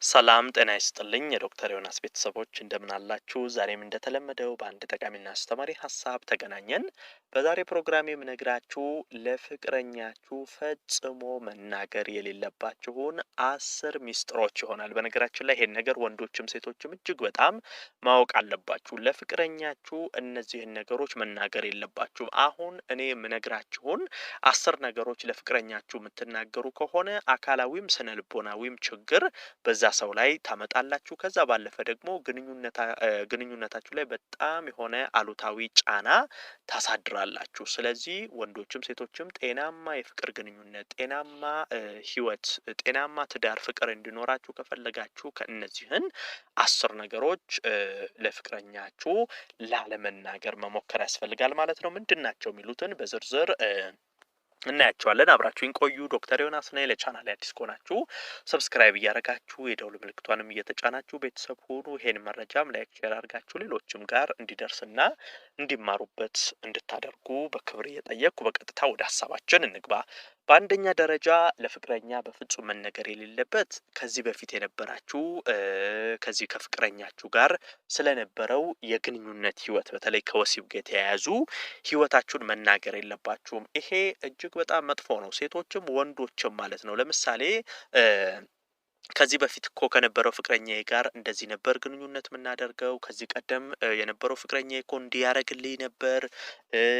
ሰላም ጤና ይስጥልኝ የዶክተር ዮናስ ቤተሰቦች እንደምን አላችሁ? ዛሬም እንደተለመደው በአንድ ጠቃሚና አስተማሪ ሀሳብ ተገናኘን። በዛሬ ፕሮግራም የምነግራችሁ ለፍቅረኛችሁ ፈጽሞ መናገር የሌለባችሁን 10 ሚስጥሮች ይሆናል። በነገራችን ላይ ይሄን ነገር ወንዶችም ሴቶችም እጅግ በጣም ማወቅ አለባችሁ። ለፍቅረኛችሁ እነዚህን ነገሮች መናገር የለባችሁም። አሁን እኔ የምነግራችሁን 10 ነገሮች ለፍቅረኛችሁ የምትናገሩ ከሆነ አካላዊም ስነልቦናዊም ችግር በዛ ሰው ላይ ታመጣላችሁ። ከዛ ባለፈ ደግሞ ግንኙነታችሁ ላይ በጣም የሆነ አሉታዊ ጫና ታሳድራላችሁ። ስለዚህ ወንዶችም ሴቶችም ጤናማ የፍቅር ግንኙነት፣ ጤናማ ህይወት፣ ጤናማ ትዳር ፍቅር እንዲኖራችሁ ከፈለጋችሁ ከእነዚህን 10 ነገሮች ለፍቅረኛችሁ ላለመናገር መሞከር ያስፈልጋል ማለት ነው። ምንድን ናቸው የሚሉትን በዝርዝር እናያቸዋለን። አብራችሁን ቆዩ። ዶክተር ዮናስ ነኝ። ለቻናል አዲስ ከሆናችሁ ሰብስክራይብ እያደረጋችሁ የደውል ምልክቷንም እየተጫናችሁ ቤተሰብ ሁኑ። ይሄን መረጃም ላይክ ሼር አድርጋችሁ ሌሎችም ጋር እንዲደርስና እንዲማሩበት እንድታደርጉ በክብር እየጠየቅኩ በቀጥታ ወደ ሀሳባችን እንግባ። በአንደኛ ደረጃ ለፍቅረኛ በፍጹም መነገር የሌለበት ከዚህ በፊት የነበራችሁ ከዚህ ከፍቅረኛችሁ ጋር ስለነበረው የግንኙነት ህይወት በተለይ ከወሲብ ጋር የተያያዙ ህይወታችሁን መናገር የለባችሁም። ይሄ እጅግ በጣም መጥፎ ነው። ሴቶችም ወንዶችም ማለት ነው። ለምሳሌ ከዚህ በፊት እኮ ከነበረው ፍቅረኛዬ ጋር እንደዚህ ነበር ግንኙነት የምናደርገው። ከዚህ ቀደም የነበረው ፍቅረኛዬ እኮ እንዲህ ያደርግልኝ ነበር፣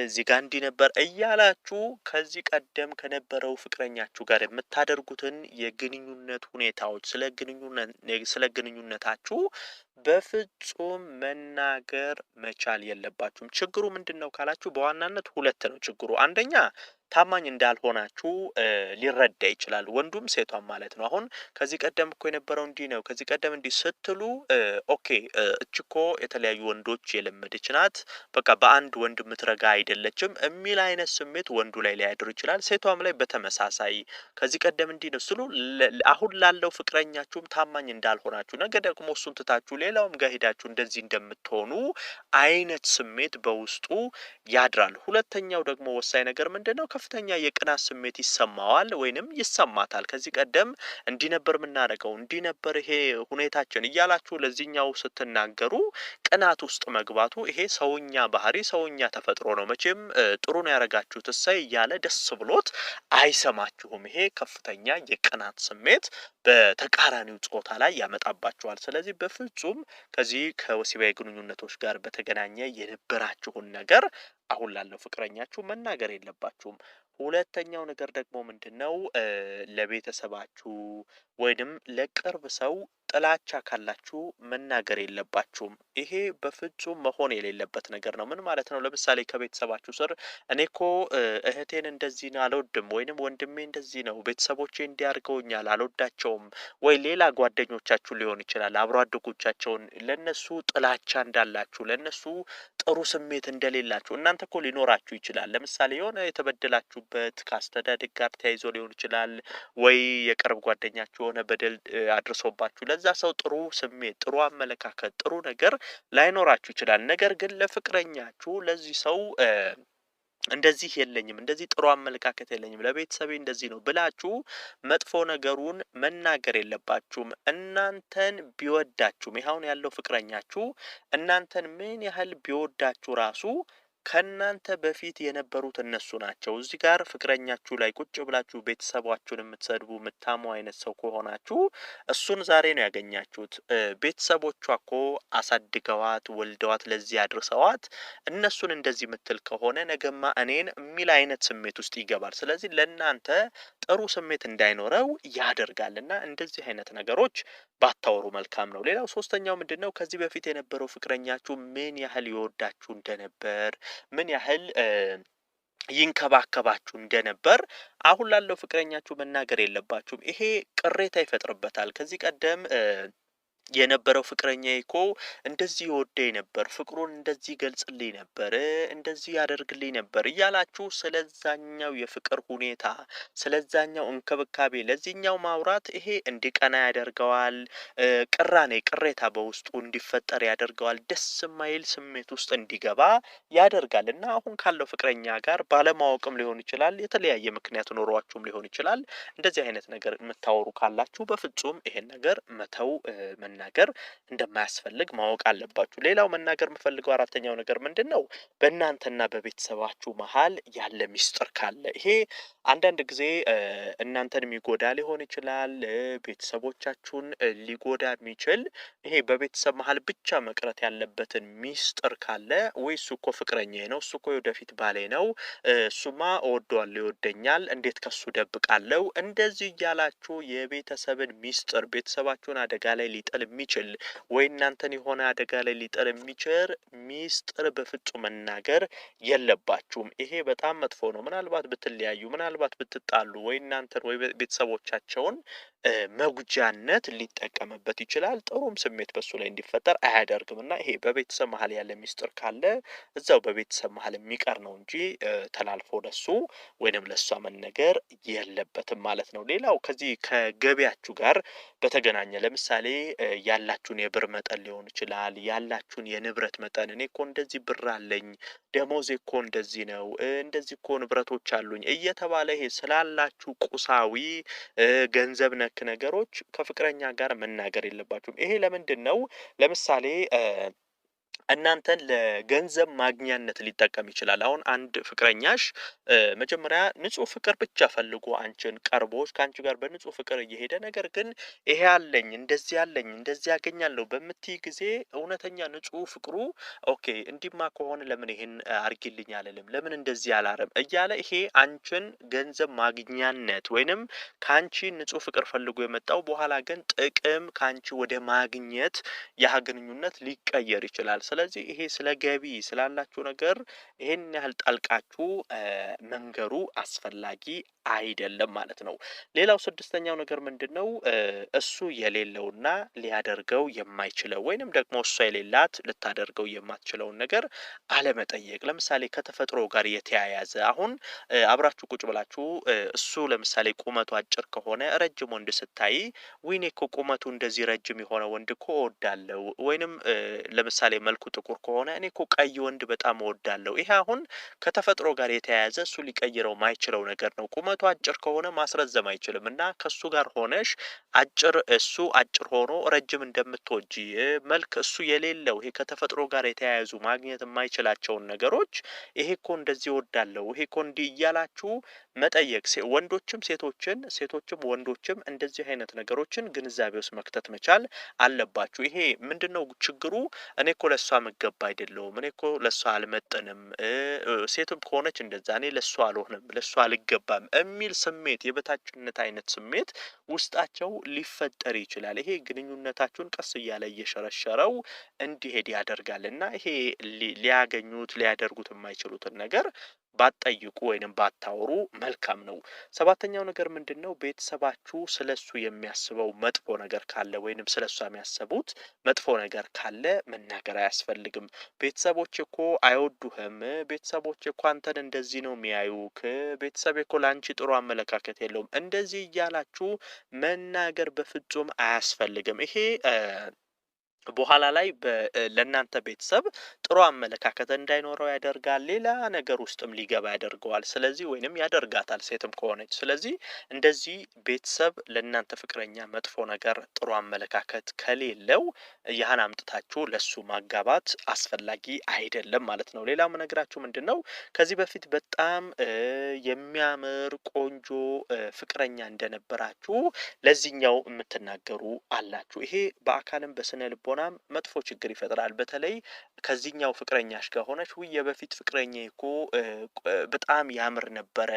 እዚህ ጋር እንዲህ ነበር እያላችሁ ከዚህ ቀደም ከነበረው ፍቅረኛችሁ ጋር የምታደርጉትን የግንኙነት ሁኔታዎች ስለ ግንኙነታችሁ በፍጹም መናገር መቻል የለባችሁም። ችግሩ ምንድን ነው ካላችሁ በዋናነት ሁለት ነው ችግሩ። አንደኛ ታማኝ እንዳልሆናችሁ ሊረዳ ይችላል፣ ወንዱም ሴቷም ማለት ነው። አሁን ከዚህ ቀደም እኮ የነበረው እንዲህ ነው፣ ከዚህ ቀደም እንዲህ ስትሉ ኦኬ እች እኮ የተለያዩ ወንዶች የለመደች ናት፣ በቃ በአንድ ወንድ የምትረጋ አይደለችም የሚል አይነት ስሜት ወንዱ ላይ ሊያድር ይችላል። ሴቷም ላይ በተመሳሳይ ከዚህ ቀደም እንዲህ ነው ስሉ አሁን ላለው ፍቅረኛችሁም ታማኝ እንዳልሆናችሁ፣ ነገ ደግሞ እሱን ትታችሁ ሌላውም ጋር ሄዳችሁ እንደዚህ እንደምትሆኑ አይነት ስሜት በውስጡ ያድራል። ሁለተኛው ደግሞ ወሳኝ ነገር ምንድነው? ከፍተኛ የቅናት ስሜት ይሰማዋል ወይንም ይሰማታል። ከዚህ ቀደም እንዲህ ነበር የምናደርገው፣ እንዲህ ነበር ይሄ ሁኔታችን እያላችሁ ለዚህኛው ስትናገሩ ቅናት ውስጥ መግባቱ ይሄ ሰውኛ ባህሪ ሰውኛ ተፈጥሮ ነው። መቼም ጥሩ ነው ያደረጋችሁት እሰይ እያለ ደስ ብሎት አይሰማችሁም። ይሄ ከፍተኛ የቅናት ስሜት በተቃራኒው ጾታ ላይ ያመጣባችኋል። ስለዚህ በፍጹም ከዚህ ከወሲባዊ ግንኙነቶች ጋር በተገናኘ የነበራችሁን ነገር አሁን ላለው ፍቅረኛችሁ መናገር የለባችሁም። ሁለተኛው ነገር ደግሞ ምንድነው? ለቤተሰባችሁ ወይንም ለቅርብ ሰው ጥላቻ ካላችሁ መናገር የለባችሁም። ይሄ በፍጹም መሆን የሌለበት ነገር ነው። ምን ማለት ነው? ለምሳሌ ከቤተሰባችሁ ስር እኔ እኮ እህቴን እንደዚህ ነው አልወድም፣ ወይንም ወንድሜ እንደዚህ ነው፣ ቤተሰቦቼ እንዲያርገውኛል አልወዳቸውም፣ ወይ ሌላ ጓደኞቻችሁ ሊሆን ይችላል አብሮ አደጎቻቸውን ለነሱ ጥላቻ እንዳላችሁ ለነሱ ጥሩ ስሜት እንደሌላችሁ እናንተ እኮ ሊኖራችሁ ይችላል። ለምሳሌ የሆነ የተበደላችሁበት ከአስተዳደግ ጋር ተያይዞ ሊሆን ይችላል፣ ወይ የቅርብ ጓደኛችሁ የሆነ በደል አድርሶባችሁ ለዛ ሰው ጥሩ ስሜት፣ ጥሩ አመለካከት፣ ጥሩ ነገር ላይኖራችሁ ይችላል። ነገር ግን ለፍቅረኛችሁ ለዚህ ሰው እንደዚህ የለኝም፣ እንደዚህ ጥሩ አመለካከት የለኝም፣ ለቤተሰቤ እንደዚህ ነው ብላችሁ መጥፎ ነገሩን መናገር የለባችሁም። እናንተን ቢወዳችሁም ይኸውን ያለው ፍቅረኛችሁ እናንተን ምን ያህል ቢወዳችሁ ራሱ ከእናንተ በፊት የነበሩት እነሱ ናቸው። እዚህ ጋር ፍቅረኛችሁ ላይ ቁጭ ብላችሁ ቤተሰባችሁን የምትሰድቡ የምታሙ አይነት ሰው ከሆናችሁ እሱን ዛሬ ነው ያገኛችሁት። ቤተሰቦቿ እኮ አሳድገዋት ወልደዋት ለዚህ አድርሰዋት እነሱን እንደዚህ የምትል ከሆነ ነገማ እኔን የሚል አይነት ስሜት ውስጥ ይገባል። ስለዚህ ለእናንተ ጥሩ ስሜት እንዳይኖረው ያደርጋልና እንደዚህ አይነት ነገሮች ባታወሩ መልካም ነው። ሌላው ሶስተኛው ምንድነው? ከዚህ በፊት የነበረው ፍቅረኛችሁ ምን ያህል ይወዳችሁ እንደነበር ምን ያህል ይንከባከባችሁ እንደነበር አሁን ላለው ፍቅረኛችሁ መናገር የለባችሁም። ይሄ ቅሬታ ይፈጥርበታል። ከዚህ ቀደም የነበረው ፍቅረኛዬ እኮ እንደዚህ ይወደኝ ነበር፣ ፍቅሩን እንደዚህ ይገልጽልኝ ነበር፣ እንደዚህ ያደርግልኝ ነበር እያላችሁ ስለዛኛው የፍቅር ሁኔታ፣ ስለዛኛው እንክብካቤ ለዚህኛው ማውራት ይሄ እንዲቀና ያደርገዋል። ቅሬታ በውስጡ እንዲፈጠር ያደርገዋል። ደስ የማይል ስሜት ውስጥ እንዲገባ ያደርጋል። እና አሁን ካለው ፍቅረኛ ጋር ባለማወቅም ሊሆን ይችላል፣ የተለያየ ምክንያት ኖሯችሁም ሊሆን ይችላል። እንደዚህ አይነት ነገር የምታወሩ ካላችሁ በፍጹም ይሄን ነገር መተው መናገር እንደማያስፈልግ ማወቅ አለባችሁ። ሌላው መናገር የምፈልገው አራተኛው ነገር ምንድነው? በእናንተና በቤተሰባችሁ መሃል ያለ ሚስጥር ካለ ይሄ አንዳንድ ጊዜ እናንተን የሚጎዳ ሊሆን ይችላል፣ ቤተሰቦቻችሁን ሊጎዳ የሚችል ይሄ በቤተሰብ መሃል ብቻ መቅረት ያለበትን ሚስጥር ካለ ወይ እሱ እኮ ፍቅረኛዬ ነው፣ እሱ እኮ የወደፊት ባሌ ነው፣ እሱማ እወደዋለሁ፣ ይወደኛል፣ እንዴት ከሱ ደብቃለሁ? እንደዚህ እያላችሁ የቤተሰብን ሚስጥር ቤተሰባችሁን አደጋ ላይ ሊጥል የሚችል ወይ እናንተን የሆነ አደጋ ላይ ሊጥል የሚችል ሚስጥር በፍጹም መናገር የለባችሁም። ይሄ በጣም መጥፎ ነው። ምናልባት ብትለያዩ፣ ምናልባት ብትጣሉ ወይ እናንተን ወይ ቤተሰቦቻቸውን መጉጃነት ሊጠቀምበት ይችላል። ጥሩም ስሜት በሱ ላይ እንዲፈጠር አያደርግም። እና ይሄ በቤተሰብ መሀል ያለ ሚስጥር ካለ እዛው በቤተሰብ መሀል የሚቀር ነው እንጂ ተላልፎ ለሱ ወይንም ለሷ መነገር የለበትም ማለት ነው። ሌላው ከዚህ ከገቢያችሁ ጋር በተገናኘ ለምሳሌ ያላችሁን የብር መጠን ሊሆን ይችላል፣ ያላችሁን የንብረት መጠን እኔ እኮ እንደዚህ ብር አለኝ፣ ደሞዜ እኮ እንደዚህ ነው፣ እንደዚህ እኮ ንብረቶች አሉኝ እየተባለ ይሄ ስላላችሁ ቁሳዊ ገንዘብ ነክ ነገሮች ከፍቅረኛ ጋር መናገር የለባችሁም። ይሄ ለምንድን ነው? ለምሳሌ እናንተን ለገንዘብ ማግኛነት ሊጠቀም ይችላል። አሁን አንድ ፍቅረኛሽ መጀመሪያ ንጹህ ፍቅር ብቻ ፈልጎ አንቺን ቀርቦሽ ከአንቺ ጋር በንጹህ ፍቅር እየሄደ ነገር ግን ይሄ አለኝ እንደዚህ ያገኛለሁ በምትይ ጊዜ እውነተኛ ንጹህ ፍቅሩ ኦኬ እንዲማ ከሆነ ለምን ይሄን አርጊልኝ አልልም፣ ለምን እንደዚህ አላረም እያለ ይሄ አንቺን ገንዘብ ማግኛነት ወይንም ከአንቺ ንጹህ ፍቅር ፈልጎ የመጣው በኋላ ግን ጥቅም ከአንቺ ወደ ማግኘት ያ ግንኙነት ሊቀየር ይችላል። ስለዚህ ይሄ ስለ ገቢ ስላላችሁ ነገር ይሄን ያህል ጣልቃችሁ መንገሩ አስፈላጊ አይደለም ማለት ነው። ሌላው ስድስተኛው ነገር ምንድነው? እሱ የሌለውና ሊያደርገው የማይችለው ወይንም ደግሞ እሷ የሌላት ልታደርገው የማትችለውን ነገር አለመጠየቅ። ለምሳሌ ከተፈጥሮ ጋር የተያያዘ አሁን አብራችሁ ቁጭ ብላችሁ እሱ ለምሳሌ ቁመቱ አጭር ከሆነ ረጅም ወንድ ስታይ ወይኔ እኮ ቁመቱ እንደዚህ ረጅም የሆነ ወንድ እኮ እወዳለሁ፣ ወይንም ለምሳሌ መልኩ ጥቁር ከሆነ እኔ እኮ ቀይ ወንድ በጣም እወዳለሁ። ይሄ አሁን ከተፈጥሮ ጋር የተያያዘ እሱ ሊቀይረው ማይችለው ነገር ነው። ቁመቱ አጭር ከሆነ ማስረዘም አይችልም እና ከሱ ጋር ሆነሽ እሱ አጭር ሆኖ ረጅም እንደምትወጂ መልክ እሱ የሌለው ይሄ ከተፈጥሮ ጋር የተያያዙ ማግኘት የማይችላቸውን ነገሮች ይሄ እኮ እንደዚህ እወዳለሁ፣ ይሄ እኮ እንዲህ እያላችሁ መጠየቅ ወንዶችም ሴቶችም ወንዶችም እንደዚህ አይነት ነገሮችን ግንዛቤ ውስጥ መክተት መቻል አለባችሁ። ይሄ ምንድነው ችግሩ? እኔ እኮ ለሷ መገባ አይደለሁም፣ እኔ እኮ ለሷ አልመጥንም፣ ሴትም ከሆነች እንደዛ እኔ ለሷ አልሆንም፣ ለሷ አልገባም የሚል ስሜት የበታችነት አይነት ስሜት ውስጣቸው ሊፈጠር ይችላል። ይሄ ግንኙነታችሁን ቀስ እያለ እየሸረሸረው እንዲሄድ ያደርጋል እና ይሄ ሊያደርጉት የማይችሉትን ነገር ባትጠይቁ ወይንም ባታወሩ መልካም ነው። ሰባተኛው ነገር ምንድነው? ቤተሰባችሁ ስለሱ የሚያስበው መጥፎ ነገር ካለ ወይንም ስለሷ የሚያስቡት መጥፎ ነገር ካለ መናገር አያስፈልግም። ቤተሰቦች እኮ አይወዱህም፣ ቤተሰቦች እኮ አንተን እንደዚህ ነው የሚያዩክ፣ ቤተሰብ እኮ ለአንቺ ጥሩ አመለካከት የለውም፣ እንደዚህ እያላችሁ መናገር በፍጹም አያስፈልግም። ይሄ በኋላ ላይ ለእናንተ ቤተሰብ ጥሩ አመለካከት እንዳይኖረው ያደርጋል። ሌላ ነገር ውስጥም ሊገባ ያደርገዋል። ስለዚህ ወይንም ያደርጋታል ሴትም ከሆነች። ስለዚህ እንደዚህ ቤተሰብ ለእናንተ ፍቅረኛ መጥፎ ነገር ጥሩ አመለካከት ከሌለው ያህን አምጥታችሁ ለሱ ማጋባት አስፈላጊ አይደለም ማለት ነው። ሌላው የምነግራችሁ ምንድነው? ከዚህ በፊት በጣም የሚያምር ቆንጆ ፍቅረኛ እንደነበራችሁ ለዚህኛው የምትናገሩ አላችሁ። ይሄ በአካልም በስነ ልቦናም መጥፎ ችግር ይፈጥራል። በተለይ ከዚህኛው ፍቅረኛሽ ጋር ሆነሽ ውይ የበፊት ፍቅረኛዬ እኮ በጣም ያምር ነበረ፣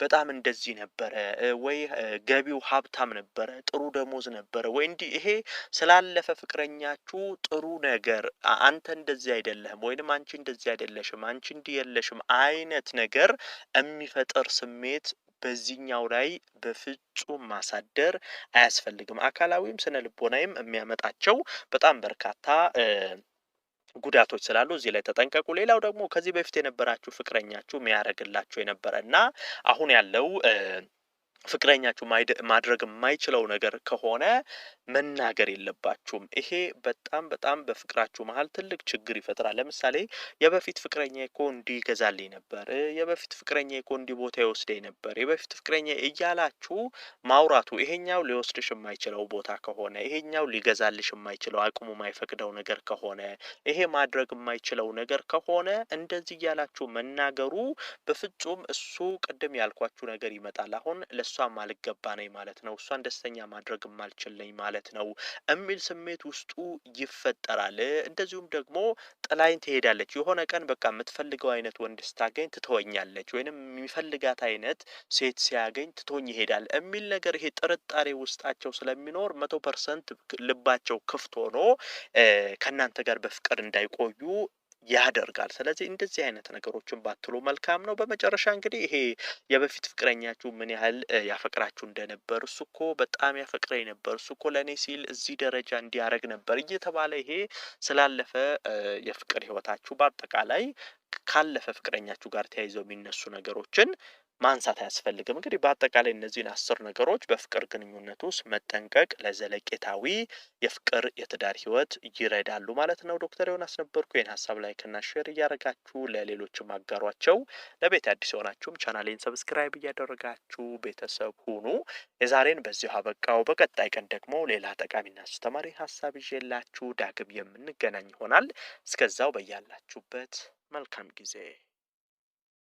በጣም እንደዚህ ነበረ፣ ወይ ገቢው ሀብታም ነበረ፣ ጥሩ ደሞዝ ነበረ፣ ወይ እንዲህ ይሄ ስላለፈ ፍቅረኛችሁ ጥሩ ነገር አንተ እንደዚህ አይደለህም ወይንም አንቺ እንደዚህ አይደለሽም፣ አንቺ እንዲህ የለሽም አይነት ነገር የሚፈጥር ስሜት በዚህኛው ላይ በፍጹም ማሳደር አያስፈልግም። አካላዊም ስነ ልቦናዊም የሚያመጣቸው በጣም በርካታ ጉዳቶች ስላሉ እዚህ ላይ ተጠንቀቁ። ሌላው ደግሞ ከዚህ በፊት የነበራችሁ ፍቅረኛችሁ የሚያደርግላችሁ የነበረና አሁን ያለው ፍቅረኛችሁ ማድረግ የማይችለው ነገር ከሆነ መናገር የለባችሁም። ይሄ በጣም በፍቅራችሁ መሀል ትልቅ ችግር ይፈጥራል። ለምሳሌ የበፊት ፍቅረኛ እኮ እንዲህ ይገዛልኝ ነበር፣ የበፊት ፍቅረኛ እኮ እንዲህ ቦታ ይወስደኝ ነበር፣ የበፊት ፍቅረኛ እያላችሁ ማውራቱ ይሄኛው ሊወስድሽ የማይችለው ቦታ ከሆነ፣ ይሄኛው ሊገዛልሽ የማይችለው አቅሙ የማይፈቅደው ነገር ከሆነ፣ ይሄ ማድረግ የማይችለው ነገር ከሆነ እንደዚህ እያላችሁ መናገሩ በፍጹም እሱ ቅድም ያልኳችሁ ነገር ይመጣል። አሁን ለሷም አልገባ ነኝ ማለት ነው፣ እሷን ደስተኛ ማድረግ ማልችል ነኝ ማለት ነው የሚል ስሜት ውስጡ ይፈጠራል። እንደዚሁም ደግሞ ጥላይን ትሄዳለች። የሆነ ቀን በቃ የምትፈልገው አይነት ወንድ ስታገኝ ትተወኛለች፣ ወይንም የሚፈልጋት አይነት ሴት ሲያገኝ ትቶኝ ይሄዳል የሚል ነገር ይሄ ጥርጣሬ ውስጣቸው ስለሚኖር 100% ልባቸው ክፍት ሆኖ ከእናንተ ጋር በፍቅር እንዳይቆዩ ያደርጋል። ስለዚህ እንደዚህ አይነት ነገሮችን ባትሉ መልካም ነው። በመጨረሻ እንግዲህ ይሄ የበፊት ፍቅረኛችሁ ምን ያህል ያፈቅራችሁ እንደነበር፣ እሱ እኮ በጣም ያፈቅረኝ ነበር፣ እሱ እኮ ለእኔ ሲል እዚህ ደረጃ እንዲያደርግ ነበር እየተባለ ይሄ ስላለፈ የፍቅር ህይወታችሁ በአጠቃላይ ካለፈ ፍቅረኛችሁ ጋር ተያይዘው የሚነሱ ነገሮችን ማንሳት አያስፈልግም። እንግዲህ በአጠቃላይ እነዚህን 10 ነገሮች በፍቅር ግንኙነት ውስጥ መጠንቀቅ ለዘለቄታዊ የፍቅር የትዳር ህይወት ይረዳሉ ማለት ነው። ዶክተር ዮናስ ነበርኩ። ይህን ሀሳብ ላይክና ሼር እያደረጋችሁ ለሌሎችም አጋሯቸው። ለቤት አዲስ የሆናችሁም ቻናሌን ሰብስክራይብ እያደረጋችሁ ቤተሰብ ሁኑ። የዛሬን በዚሁ አበቃው። በቀጣይ ቀን ደግሞ ሌላ ጠቃሚና አስተማሪ ሀሳብ ይዤላችሁ ዳግም የምንገናኝ ይሆናል። እስከዛው በያላችሁበት መልካም ጊዜ